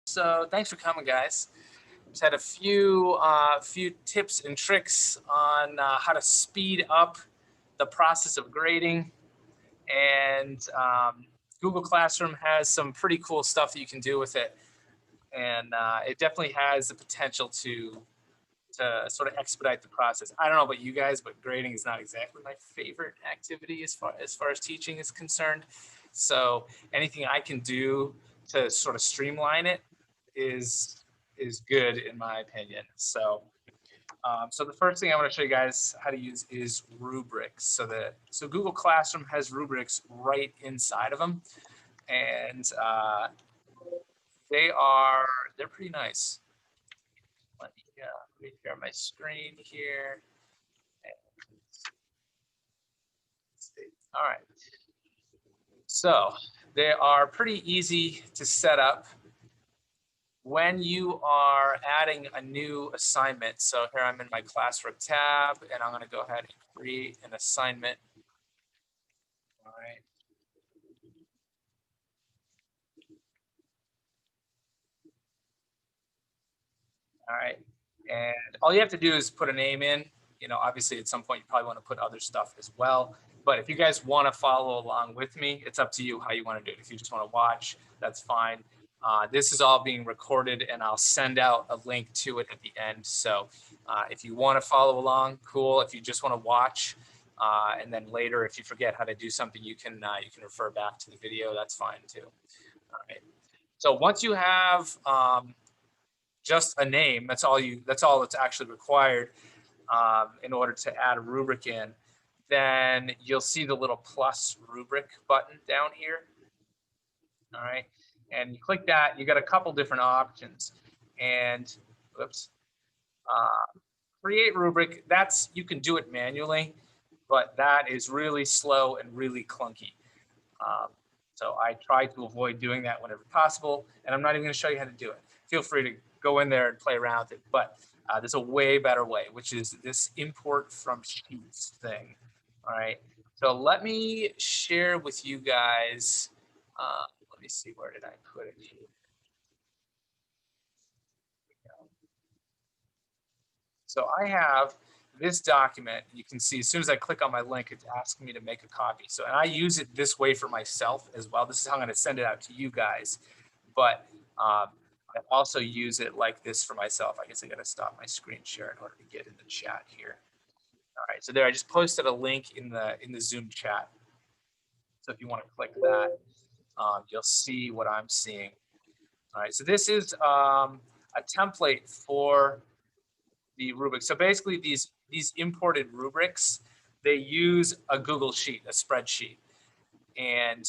So thanks for coming, guys. Just had a few tips and tricks on how to speed up the process of grading, and Google Classroom has some pretty cool stuff that you can do with it, and it definitely has the potential to sort of expedite the process. I don't know about you guys, but grading is not exactly my favorite activity as far as teaching is concerned. So anything I can do to sort of streamline it is is good in my opinion. So the first thing I want to show you guys how to use is rubrics. So Google Classroom has rubrics right inside of them, and they're pretty nice. Let me share my screen here. All right. So they are pretty easy to set up when you are adding a new assignment. So here I'm in my classroom tab, and I'm going to go ahead and create an assignment. All right. All right. And all you have to do is put a name in. Obviously at some point you probably want to put other stuff as well. But if you guys want to follow along with me, it's up to you how you want to do it. If you just want to watch, that's fine. This is all being recorded, and I'll send out a link to it at the end. So if you want to follow along, cool. If you just want to watch, and then later, if you forget how to do something, you can refer back to the video. That's fine too. All right. So once you have just a name, that's all that's actually required in order to add a rubric in. Then you'll see the little plus rubric button down here. All right, and you click that. You got a couple different options, and whoops, create rubric. You can do it manually, but that is really slow and really clunky. Um, so I try to avoid doing that whenever possible, and I'm not even going to show you how to do it. Feel free to go in there and play around with it, but there's a way better way, which is this import from sheets thing. All right, so let me share with you guys. Let me see, where did I put it? So I have this document. You can see as soon as I click on my link, it's asking me to make a copy. So, and I use it this way for myself as well. This is how I'm going to send it out to you guys. But I also use it like this for myself. I guess I got to stop my screen share in order to get in the chat here. All right, so there, I just posted a link in the Zoom chat. So if you want to click that, you'll see what I'm seeing. All right, so this is a template for the rubric. So basically these imported rubrics, they use a Google sheet, a spreadsheet. And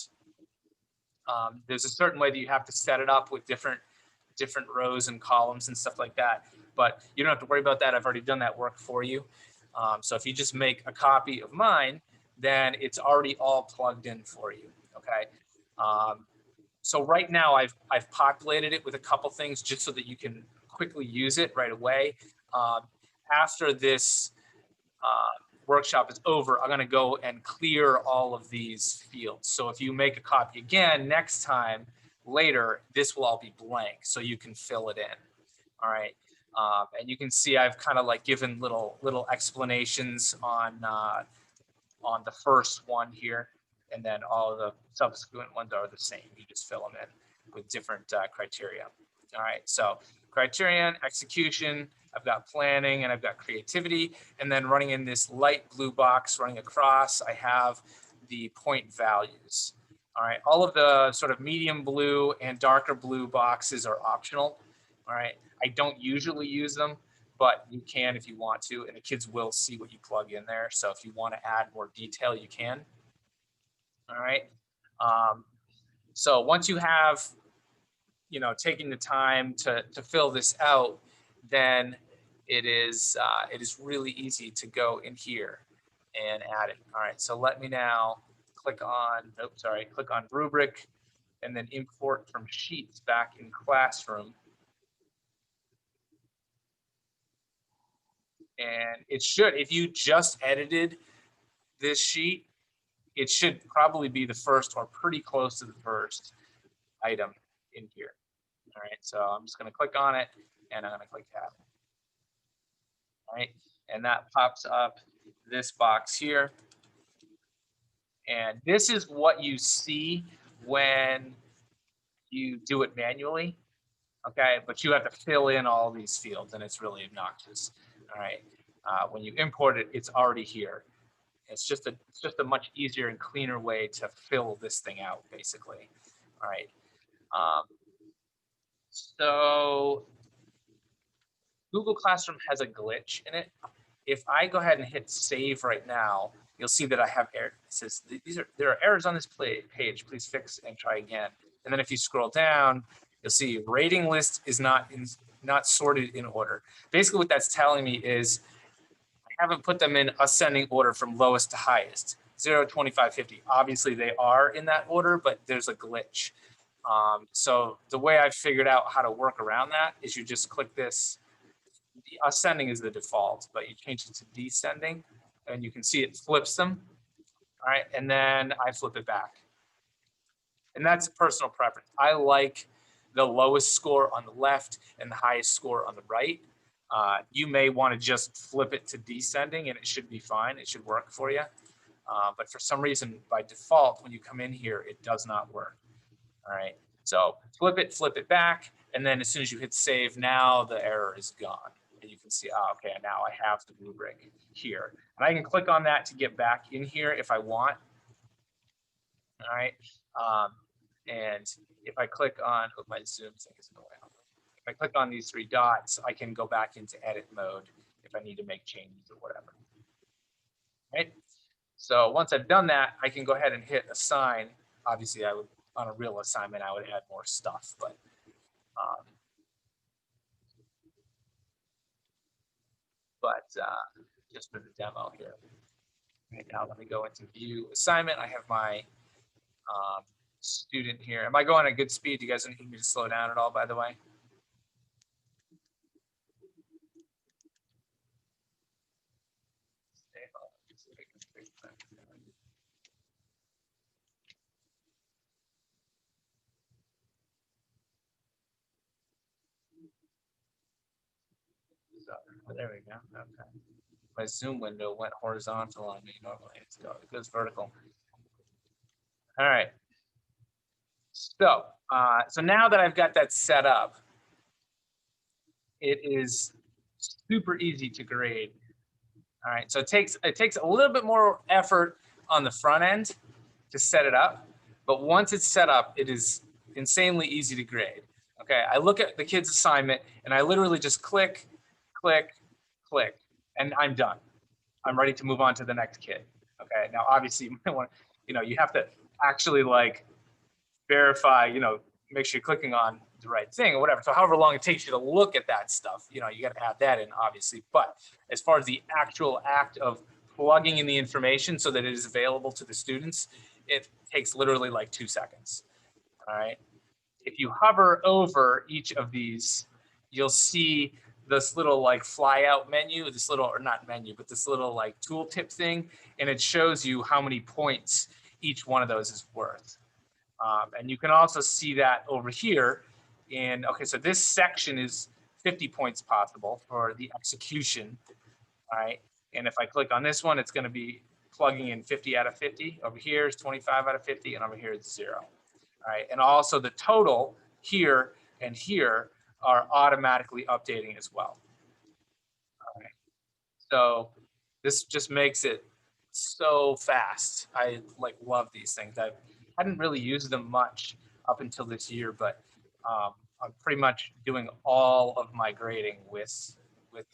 there's a certain way that you have to set it up with different rows and columns and stuff like that. But you don't have to worry about that. I've already done that work for you. So if you just make a copy of mine, then it's already all plugged in for you, okay? So right now I've populated it with a couple things just so that you can quickly use it right away. After this workshop is over, I'm going to go and clear all of these fields. So if you make a copy again next time, later, this will all be blank, so you can fill it in. All right. And you can see I've kind of like given little explanations on the first one here, and then all of the subsequent ones are the same. You just fill them in with different criteria. All right, so criterion, execution, I've got planning, and I've got creativity, and then running in this light blue box running across, I have the point values. All right, all of the sort of medium blue and darker blue boxes are optional. All right, I don't usually use them, but you can if you want to, and the kids will see what you plug in there. So if you want to add more detail, you can. All right. So once you have, taking the time to fill this out, then it is really easy to go in here and add it. All right. So let me now click on rubric, and then import from sheets back in classroom. And it should, if you just edited this sheet, it should probably be the first or pretty close to the first item in here. All right, so I'm just going to click on it and I'm going to click tab. All right, and that pops up this box here. And this is what you see when you do it manually. Okay, but you have to fill in all these fields and it's really obnoxious. All right, when you import it, it's already here. It's just a much easier and cleaner way to fill this thing out, basically. All right. Um, so Google Classroom has a glitch in it. If I go ahead and hit save right now, you'll see that I have error. It says there are errors on this page. Please fix and try again. And then if you scroll down, you'll see rating list is not sorted in order. Basically, what that's telling me is I haven't put them in ascending order from lowest to highest. 0, 25, 50. Obviously, they are in that order, but there's a glitch. So the way I've figured out how to work around that is you just click this. Ascending is the default, but you change it to descending, and you can see it flips them. All right, and then I flip it back. And that's personal preference. I like the lowest score on the left and the highest score on the right. You may want to just flip it to descending and it should be fine. It should work for you. But for some reason, by default, when you come in here, it does not work. All right, so flip it back. And then as soon as you hit save, now the error is gone. And you can see, oh, okay, now I have the rubric here. And I can click on that to get back in here if I want. All right. And if I click on, oh, my Zoom thing is going out. If I click on these three dots, I can go back into edit mode if I need to make changes or whatever. Right. So once I've done that, I can go ahead and hit assign. Obviously, I would on a real assignment, I would add more stuff, but just for the demo here. Right now, let me go into view assignment. I have my student here. Am I going at good speed? Do you guys need me to slow down at all, by the way? There we go. Okay. My Zoom window went horizontal on me. Normally it goes vertical. All right. So, so now that I've got that set up, it is super easy to grade. All right. So it takes a little bit more effort on the front end to set it up, but once it's set up, it is insanely easy to grade. Okay. I look at the kid's assignment and I literally just click, click, click, and I'm done. I'm ready to move on to the next kid. Okay. Now, obviously, you might want, you have to actually like verify, make sure you're clicking on the right thing or whatever. So however long it takes you to look at that stuff, you got to add that in, obviously. But as far as the actual act of plugging in the information so that it is available to the students, it takes literally like 2 seconds. All right. If you hover over each of these, you'll see this little like fly out menu, this little, or not menu, but this little like tooltip thing. And it shows you how many points each one of those is worth. And you can also see that over here in, okay, so this section is 50 points possible for the execution, all right? And if I click on this one, it's gonna be plugging in 50 out of 50. Over here is 25 out of 50, and over here is 0, all right? And also the total here and here are automatically updating as well. All right. So this just makes it so fast. I like love these things. I hadn't really used them much up until this year, but I'm pretty much doing all of my grading with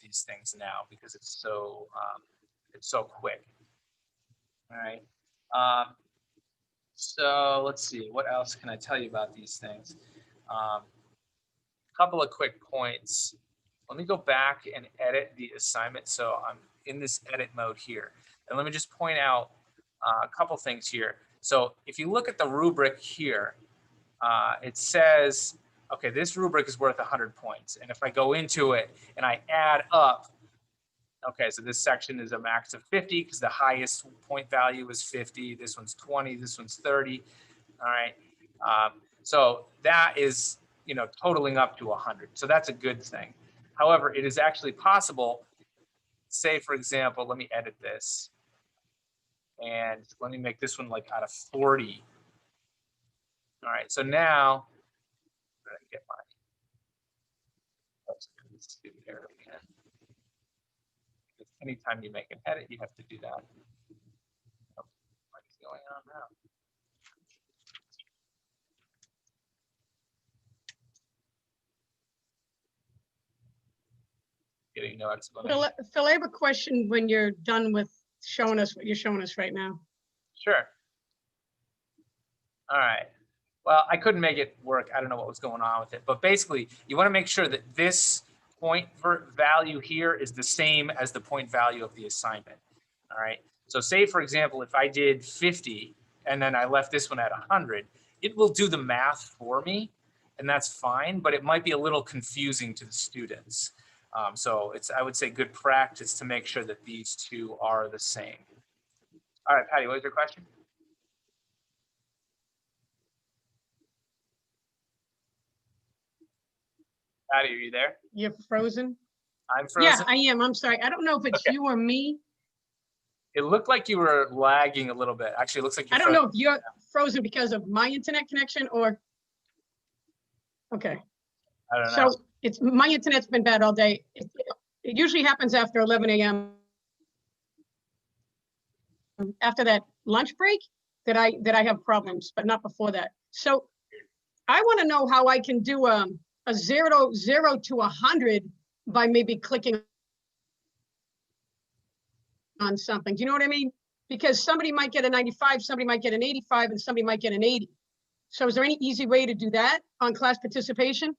these things now because it's so quick. All right. So let's see, what else can I tell you about these things? A couple of quick points. Let me go back and edit the assignment. So I'm in this edit mode here. And let me just point out a couple things here. So if you look at the rubric here, it says, okay, this rubric is worth 100 points. And if I go into it and I add up, okay, so this section is a max of 50 because the highest point value is 50. This one's 20, this one's 30. All right. So that is totaling up to 100. So that's a good thing. However, it is actually possible, say, for example, let me edit this. And let me make this one like out of 40. All right, so now, I'm gonna get my stupid error again. Anytime you make an edit, you have to do that. What is going on now? Getting no explanation. Phil, I have a question when you're done with showing us what you're showing us right now. Sure. All right. Well, I couldn't make it work. I don't know what was going on with it. But basically, you want to make sure that this point value here is the same as the point value of the assignment. All right. So say, for example, if I did 50 and then I left this one at 100, it will do the math for me. And that's fine. But it might be a little confusing to the students. So it's, I would say, good practice to make sure that these two are the same. All right, Patty, what was your question? Patty, are you there? You're frozen? I'm frozen? Yeah, I am. I'm sorry. I don't know if it's you or me. It looked like you were lagging a little bit. Actually, it looks like you're I don't know if you're frozen because of my internet connection or. Okay. I don't know. So it's my internet's been bad all day. It usually happens after 11 a.m. After that lunch break that I have problems, but not before that. So I want to know how I can do a 0 to 100 by maybe clicking on something. Do you know what I mean? Because somebody might get a 95, somebody might get an 85, and somebody might get an 80. So is there any easy way to do that on class participation?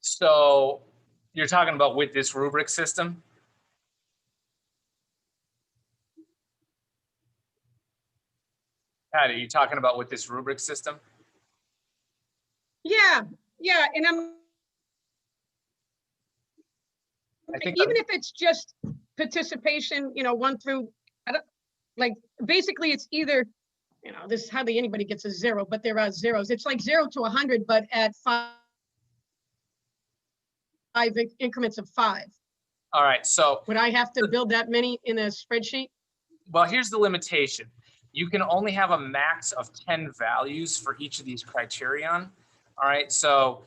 So you're talking about with this rubric system? Patty, are you talking about with this rubric system? Yeah, and I think even if it's just participation, 1 through, I don't like, basically it's either, this hardly anybody gets a 0, but there are zeros. It's like 0 to 100, but at 5 increments of 5. All right, so. Would I have to build that many in a spreadsheet? Well, here's the limitation. You can only have a max of 10 values for each of these criterion. All right, so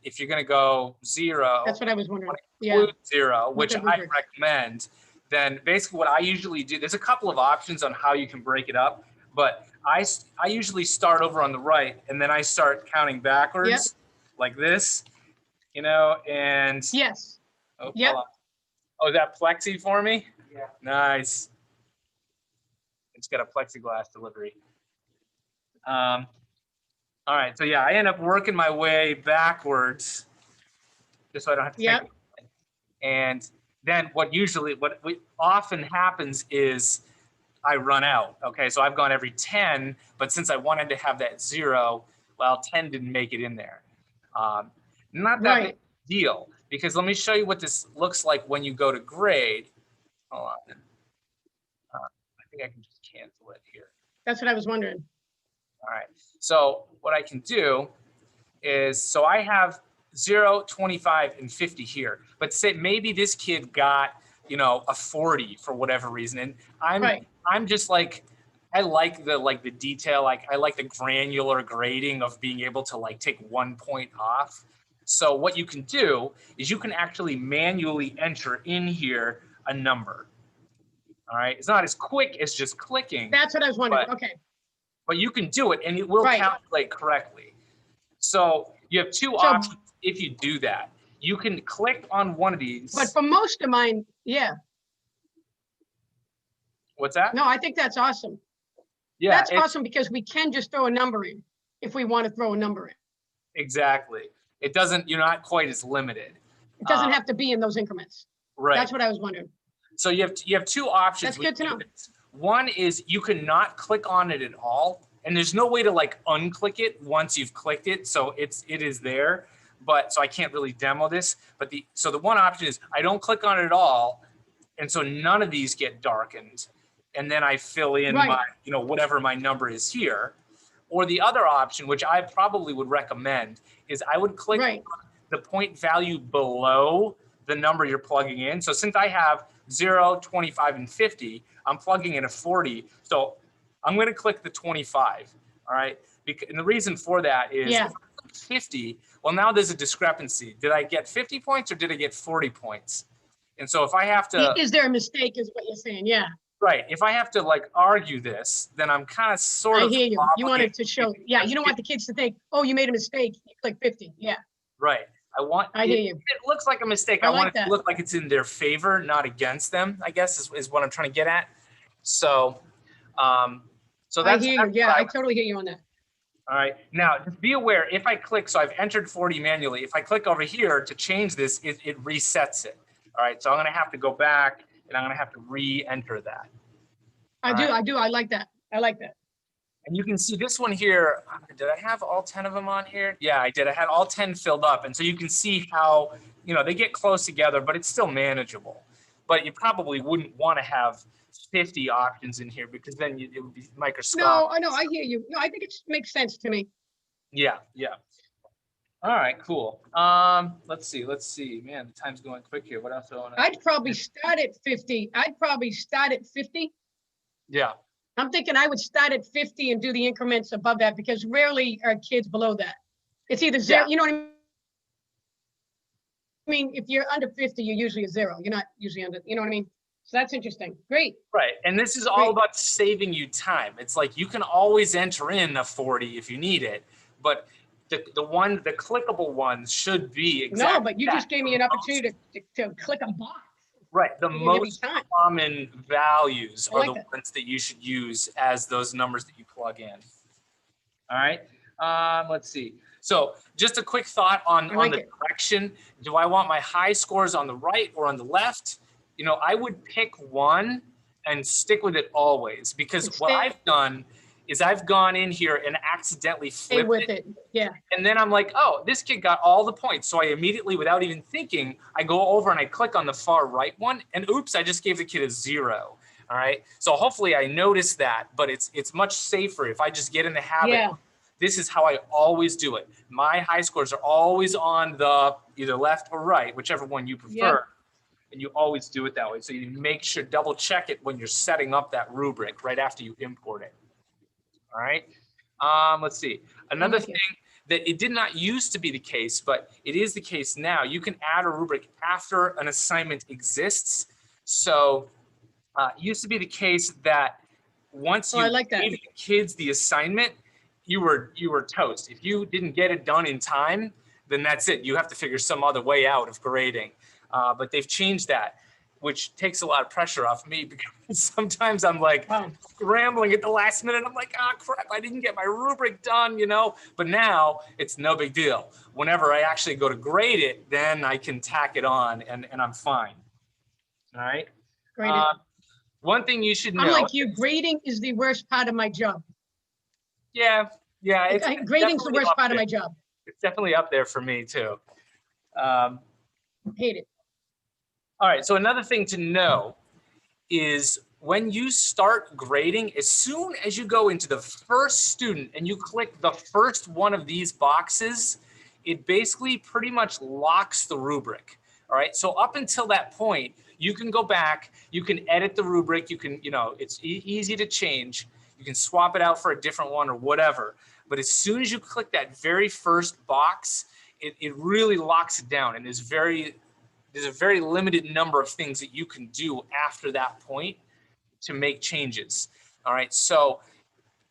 if you're going to go 0, that's what I was wondering. Yeah, 0, which I recommend, then basically what I usually do, there's a couple of options on how you can break it up, but I usually start over on the right and then I start counting backwards like this, and yes. Oh, is that plexi for me? Yeah. Nice. It's got a plexiglass delivery. All right, so yeah, I end up working my way backwards just so I don't have to take it. And then what often happens is I run out. Okay, so I've gone every 10, but since I wanted to have that 0, well, 10 didn't make it in there. Not that big deal, because let me show you what this looks like when you go to grade. Hold on. I think I can just cancel it here. That's what I was wondering. All right, so what I can do is, so I have 0, 25, and 50 here, but say maybe this kid got, a 40 for whatever reason, and I'm just like, I like the detail, I like the granular grading of being able to take 1 point off. So what you can do is you can actually manually enter in here a number. All right, it's not as quick as just clicking. That's what I was wondering. Okay. But you can do it and it will calculate correctly. So you have two options if you do that. You can click on one of these. But for most of mine, yeah. What's that? No, I think that's awesome. Yeah, that's awesome because we can just throw a number in if we want to throw a number in. Exactly. It doesn't, you're not quite as limited. It doesn't have to be in those increments. Right. That's what I was wondering. So you have two options. That's good to know. One is you cannot click on it at all, and there's no way to unclick it once you've clicked it. So it is there, but so I can't really demo this. But so the one option is I don't click on it at all, and so none of these get darkened, and then I fill in my whatever my number is here. Or the other option, which I probably would recommend, is I would click Right. the point value below the number you're plugging in. So since I have 0, 25, and 50, I'm plugging in a 40. So I'm going to click the 25. All right. And the reason for that is if I click 50, well, now there's a discrepancy. Did I get 50 points or did I get 40 points? And so if I have to. Is there a mistake, is what you're saying? Yeah. Right. If I have to like argue this, then I'm kind of sort of. I hear you. You want it to show. Yeah. You don't want the kids to think, oh, you made a mistake. You click 50. Yeah. Right. I hear you. It looks like a mistake. I want it to look like it's in their favor, not against them, I guess is what I'm trying to get at. So, so that's. I hear you. Yeah, I totally hear you on that. All right. Now, just be aware, if I click, so I've entered 40 manually. If I click over here to change this, it resets it. All right. So I'm going to have to go back and I'm going to have to re-enter that. I do. I like that. I like that. And you can see this one here. Did I have all 10 of them on here? Yeah, I did. I had all 10 filled up. And so you can see how, you know, they get close together, but it's still manageable. But you probably wouldn't want to have 50 options in here because then it would be microscopic. No, I know. I hear you. No, I think it makes sense to me. Yeah, yeah. All right, cool. Let's see. Man, the time's going quick here. What else do I want to? I'd probably start at 50. Yeah. I'm thinking I would start at 50 and do the increments above that because rarely are kids below that. It's either zero, you know what I mean? If you're under 50, you're usually a 0. You're not usually under, you know what I mean? So that's interesting. Great. Right. And this is all about saving you time. It's like you can always enter in a 40 if you need it, but the clickable ones should be exactly. No, but you just gave me an opportunity to click a box. Right. The most common values are the ones that you should use as those numbers that you plug in. All right. Let's see. So just a quick thought on the direction. Do I want my high scores on the right or on the left? You know, I would pick one and stick with it always because what I've done is I've gone in here and accidentally flipped it. Yeah. And then I'm like, oh, this kid got all the points. So I immediately, without even thinking, I go over and I click on the far right one and oops, I just gave the kid a 0. All right. So hopefully I noticed that, but it's much safer if I just get in the habit. Yeah. This is how I always do it. My high scores are always on the either left or right, whichever one you prefer. Yeah. And you always do it that way. So you make sure, double check it when you're setting up that rubric right after you import it. All right. Let's see. Another thing that it did not used to be the case, but it is the case now. You can add a rubric after an assignment exists. So it used to be the case that once you gave the kids the assignment, you were toast. If you didn't get it done in time, then that's it. You have to figure some other way out of grading. But they've changed that, which takes a lot of pressure off me because sometimes I'm like scrambling at the last minute. I'm like, ah, crap, I didn't get my rubric done, you know, but now it's no big deal. Whenever I actually go to grade it, then I can tack it on and I'm fine. All right. Great. One thing you should know. I'm like you, grading is the worst part of my job. Yeah. Yeah. Grading's the worst part of my job. It's definitely up there for me too. Hate it. All right, so another thing to know is when you start grading, as soon as you go into the first student and you click the first one of these boxes, it basically pretty much locks the rubric. All right, so up until that point, you can go back, you can edit the rubric, you can, you know, it's easy to change. You can swap it out for a different one or whatever. But as soon as you click that very first box, it really locks it down and there's a very limited number of things that you can do after that point to make changes. All right, so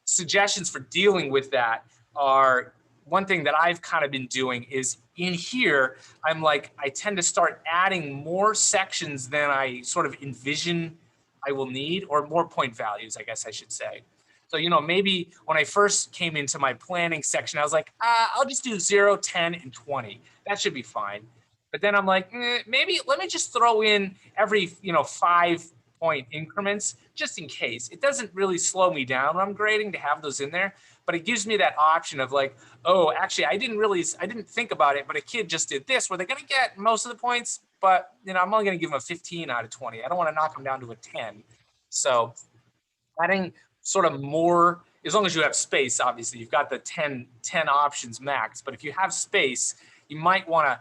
suggestions for dealing with that are, one thing that I've kind of been doing is in here, I tend to start adding more sections than I sort of envision I will need, or more point values, I guess I should say. So, you know, maybe when I first came into my planning section, I was like, I'll just do 0, 10, and 20. That should be fine. But then I'm like, maybe let me just throw in every, 5-point increments just in case. It doesn't really slow me down when I'm grading to have those in there, but it gives me that option of like, oh, actually, I didn't think about it, but a kid just did this where they're going to get most of the points, but, I'm only going to give them a 15 out of 20. I don't want to knock them down to a 10. So adding sort of more as long as you have space, obviously, you've got the 10 options max. But if you have space, you might want to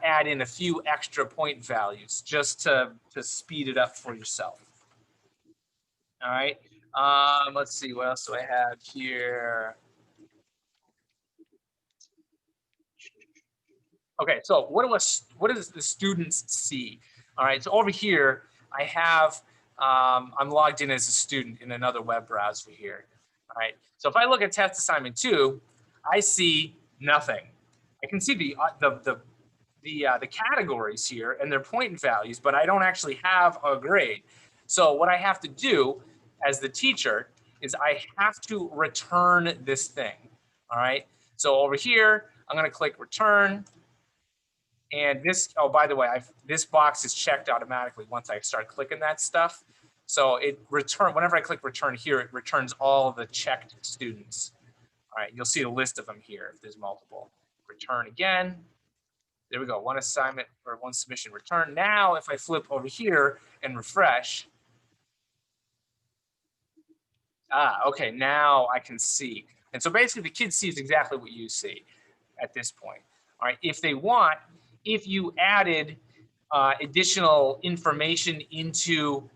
add in a few extra point values just to speed it up for yourself. All right. Let's see, what else do I have here? Okay, so what does the students see? All right, so over here, I have, I'm logged in as a student in another web browser here. All right, so if I look at test assignment 2, I see nothing. I can see the categories here and their point values, but I don't actually have a grade. So what I have to do as the teacher is I have to return this thing. All right, so over here, I'm going to click return. And this, oh, by the way, this box is checked automatically once I start clicking that stuff. So whenever I click return here, it returns all the checked students. All right, you'll see a list of them here if there's multiple. Return again. There we go, one assignment or one submission return. Now, if I flip over here and refresh, okay, now I can see. And so basically the kid sees exactly what you see at this point. All right, if they want, if you added additional information into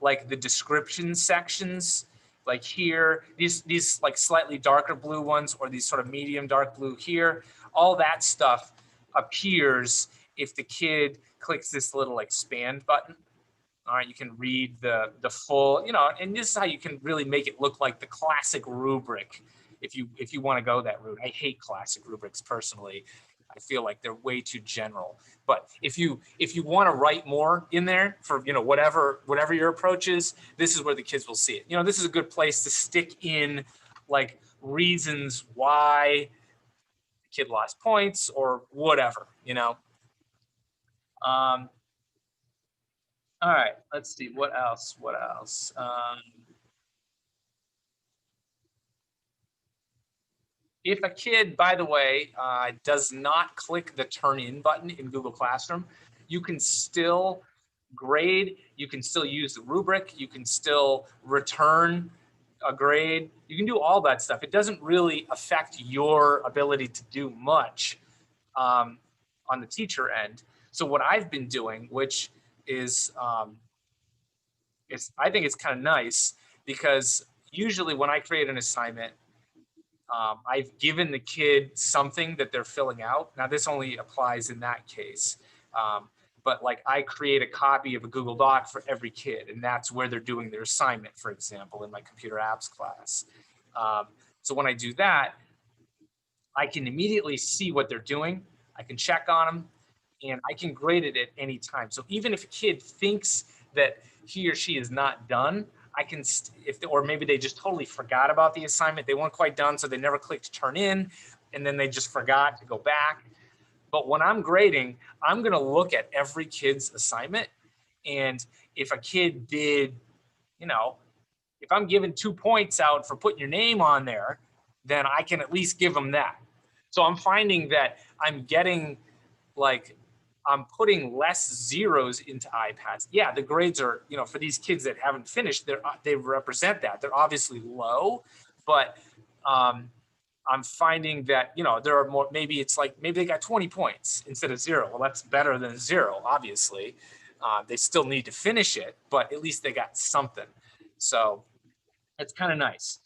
like the description sections, like here, these like slightly darker blue ones or these sort of medium dark blue here, all that stuff appears if the kid clicks this little expand button. All right, you can read the full, you know, and this is how you can really make it look like the classic rubric if you want to go that route. I hate classic rubrics personally. I feel like they're way too general. But if you want to write more in there for, you know, whatever your approach is, this is where the kids will see it. You know, this is a good place to stick in like reasons why the kid lost points or whatever, you know. All right, let's see, what else? If a kid, by the way, does not click the turn in button in Google Classroom, you can still grade, you can still use the rubric, you can still return a grade, you can do all that stuff. It doesn't really affect your ability to do much on the teacher end. So what I've been doing, which is, I think it's kind of nice, because usually when I create an assignment, I've given the kid something that they're filling out. Now this only applies in that case. But like I create a copy of a Google Doc for every kid, and that's where they're doing their assignment, for example, in my computer apps class. So when I do that, I can immediately see what they're doing. I can check on them, and I can grade it at any time. So even if a kid thinks that he or she is not done, I can, or maybe they just totally forgot about the assignment. They weren't quite done, so they never clicked turn in, and then they just forgot to go back. But when I'm grading, I'm going to look at every kid's assignment. And if a kid did, you know, if I'm giving 2 points out for putting your name on there, then I can at least give them that. So I'm finding that I'm getting like, I'm putting less zeros into iPads. Yeah, the grades are, you know, for these kids that haven't finished, they represent that. They're obviously low, but I'm finding that, you know, there are more, maybe it's like, maybe they got 20 points instead of 0. Well, that's better than 0, obviously. They still need to finish it, but at least they got something. So it's kind of nice.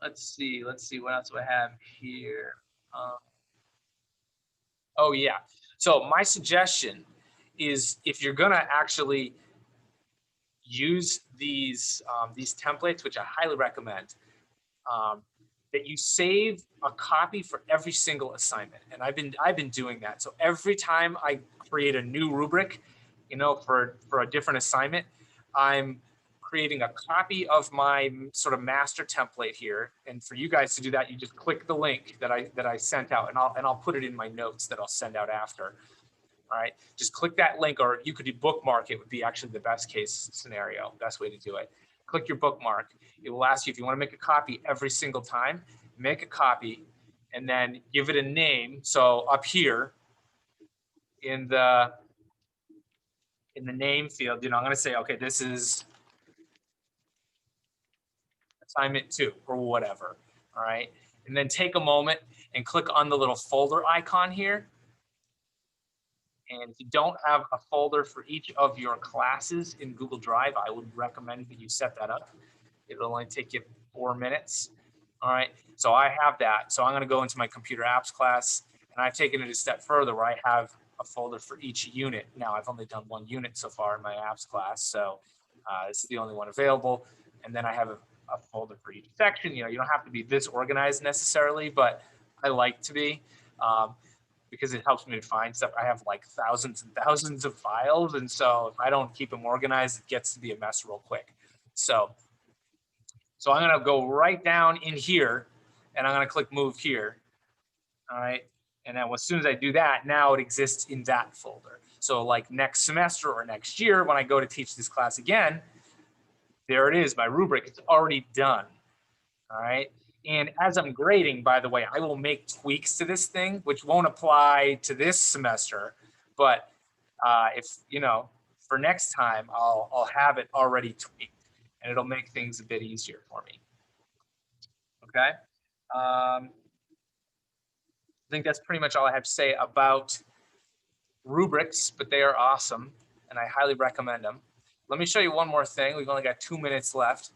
Let's see what else do I have here. Oh yeah. So my suggestion is, if you're gonna actually use these templates, which I highly recommend, that you save a copy for every single assignment. And I've been doing that. So every time I create a new rubric, you know, for a different assignment, I'm creating a copy of my sort of master template here. And for you guys to do that, you just click the link that I sent out, and I'll put it in my notes that I'll send out after. All right, just click that link, or you could do bookmark. It would be actually the best case scenario, best way to do it. Click your bookmark. It will ask you if you want to make a copy every single time. Make a copy, and then give it a name. So up here in the name field, you know, I'm going to say, okay, this is assignment 2 or whatever. All right. And then take a moment and click on the little folder icon here. And if you don't have a folder for each of your classes in Google Drive, I would recommend that you set that up. It'll only take you 4 minutes. All right, so I have that. So I'm gonna go into my computer apps class, and I've taken it a step further where I have a folder for each unit. Now, I've only done 1 unit so far in my apps class, so this is the only one available. And then I have a folder for each section. You know, you don't have to be this organized necessarily, but I like to be. Because it helps me to find stuff. I have like thousands and thousands of files. And so if I don't keep them organized, it gets to be a mess real quick. So I'm gonna go right down in here and I'm gonna click move here. All right. And then as soon as I do that, now it exists in that folder. So like next semester or next year, when I go to teach this class again, there it is, my rubric, it's already done. All right. And as I'm grading, by the way, I will make tweaks to this thing, which won't apply to this semester. But if, you know, for next time, I'll have it already tweaked and it'll make things a bit easier for me. Okay. I think that's pretty much all I have to say about rubrics, but they are awesome and I highly recommend them. Let me show you one more thing. We've only got 2 minutes left.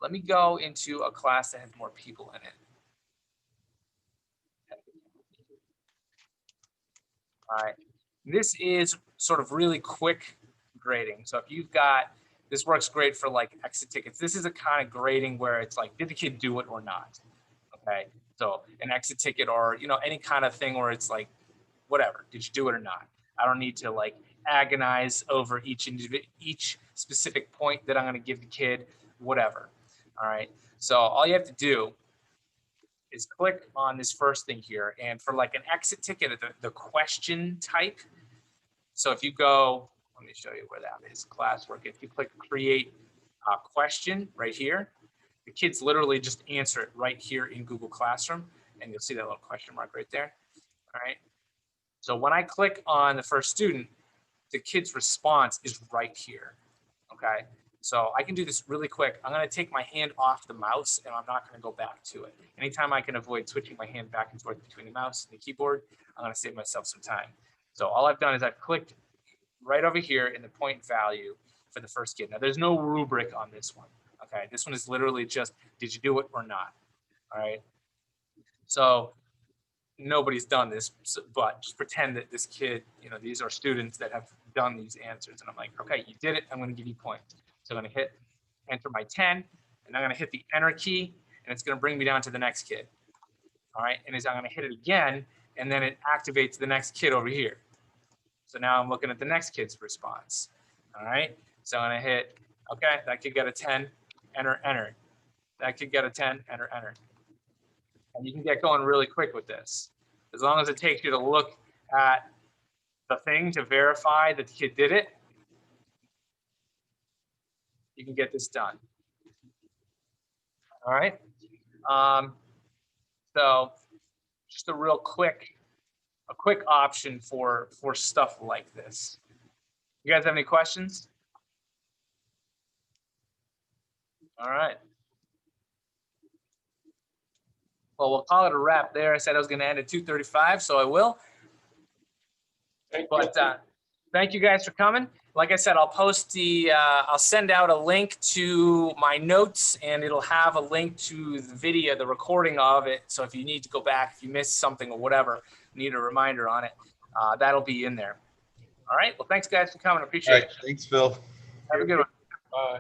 Let me go into a class that has more people in it. All right, this is sort of really quick grading. So if you've got, this works great for like exit tickets. This is a kind of grading where it's like, did the kid do it or not? Okay, so an exit ticket or, you know, any kind of thing where it's like, whatever, did you do it or not? I don't need to like agonize over each specific point that I'm gonna give the kid, whatever. All right, so all you have to do is click on this first thing here. And for like an exit ticket, the question type. So if you go, let me show you where that is, classwork. If you click create a question right here, the kids literally just answer it right here in Google Classroom. And you'll see that little question mark right there. All right. So when I click on the first student, the kid's response is right here. Okay. So I can do this really quick. I'm going to take my hand off the mouse and I'm not going to go back to it. Anytime I can avoid switching my hand back and forth between the mouse and the keyboard, I'm going to save myself some time. So all I've done is I've clicked right over here in the point value for the first kid. Now there's no rubric on this one. Okay. This one is literally just, did you do it or not? All right. So nobody's done this, but just pretend that this kid, you know, these are students that have done these answers. And I'm like, okay, you did it. I'm going to give you points. So I'm going to hit enter my 10 and I'm going to hit the enter key and it's going to bring me down to the next kid. All right. And as I'm going to hit it again and then it activates the next kid over here. So now I'm looking at the next kid's response. All right. So I'm going to hit, okay, that kid got a 10, enter, enter. That kid got a 10, enter, enter. And you can get going really quick with this. As long as it takes you to look at the thing to verify that the kid did it, you can get this done. All right. So just a quick option for stuff like this. You guys have any questions? All right. Well, we'll call it a wrap there. I said I was going to end at 2:35, so I will. But thank you guys for coming. Like I said, I'll post I'll send out a link to my notes and it'll have a link to the video, the recording of it. So if you need to go back, if you missed something or whatever, need a reminder on it, that'll be in there. All right. Well, thanks guys for coming. I appreciate it. Thanks, Phil. Have a good one. Bye.